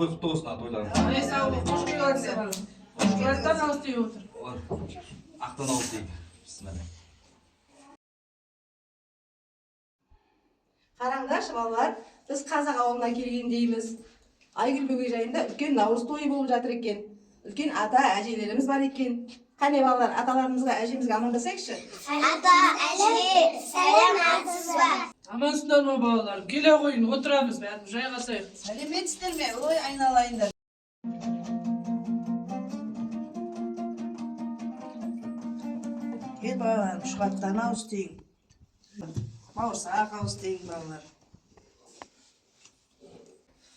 Toy kutlu olsun toylarım. Sağ olun. Hoş geldiniz. Hoş geldiniz. Ağustos diye otur. Aktan Ağustos deyip. Bismillah. Қараңдаршы балалар, біз қазақ ауылына келгендейміз. Айгүл бөбекжайында үлкен наурыз тойы болып жатыр екен. Үлкен ата әжелеріміз бар екен. Қане балалар, аталарымызға, әжемізге амандасайықшы. Ата, әже, сәлематсыз ба? Амансыздар ма балалар? Келе қойын, отырамыз, бәрін жайғасайық. Сәлеметсіздер ме? Ой, айналайындар. Кел балалар, шұғаттан ауыз тейін. Бауырсақ ауыз тейін балалар.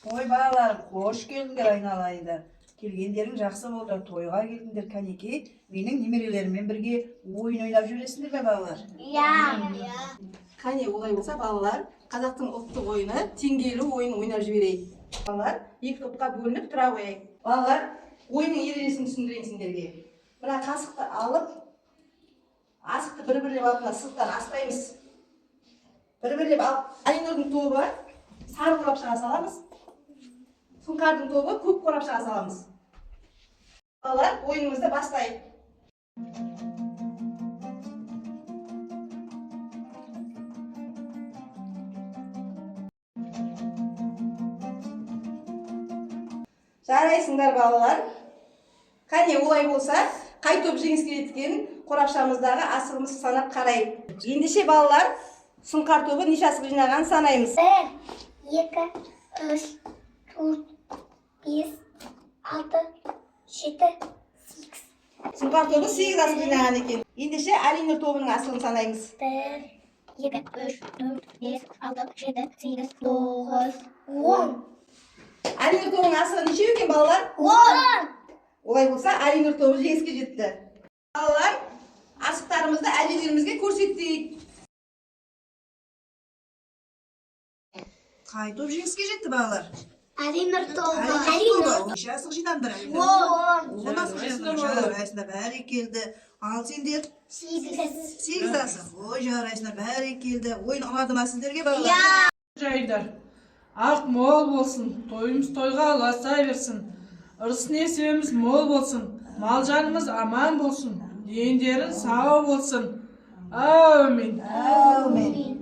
Ой балалар, қош келдіңдер айналайындар. Келгендерің жақсы болды, тойға келдіңдер кәнеке. Менің немерелеріммен бірге ойын ойнап жүресіңдер бе балалар? Иә. Қане олай болса балалар, қазақтың ұлттық ойыны теңгелі ойын ойнап жіберейік. Балалар, екі топқа бөлініп тұра қояйық. Балалар, ойынның ережесін түсіндірейін сендерге. Мына қасықты алып, асықты бір-бірлеп алып, мына сырттан аспаймыз. Бір-бірлеп алып, Айнұрдың тобы сары қорапшаға саламыз. Сұңқардың тобы көк қорапшаға саламыз. Балалар, ойынымызды бастайық. Жарайсыңдар балалар. Қане олай болса, қай топ жеңіске жеткен қорапшамыздағы асығымыз санап қарайық. Ендеше балалар, сұңқар тобы неше асық жинаған санаймыз. 1, 2, 3, 4, 5, 6, 7, 8. Сұңқар тобы 8 асық жинаған екен. Ендеше Алинұр тобының асығын санаймыз. 1, 2, 3, 4, 5, 6, 7, 8, 9, 10. Алинұр тобының асығы неше екен балалар? 10. Олай болса, Алинұр тобы жеңіске жетті. Балалар, асықтарымызды әжелерімізге көрсетейік. Қай топ жеңіске жетті балалар? Алинұр тобы. Неше асық жинадыңдар? 10 асық жинадыңдар. Жарайсыңдар, бәрі келді. Ал сендер? 8 асық. Ой, жарайсыңдар, бәрі келді. Ойын ұнады ма сіздерге балалар? Жайдар. Ақ мол болсын, тойымыз тойға аласа берсін. Ырыс несібеміз мол болсын, мал жанымыз аман болсын, дендерін сау болсын. Әумин. Әумин.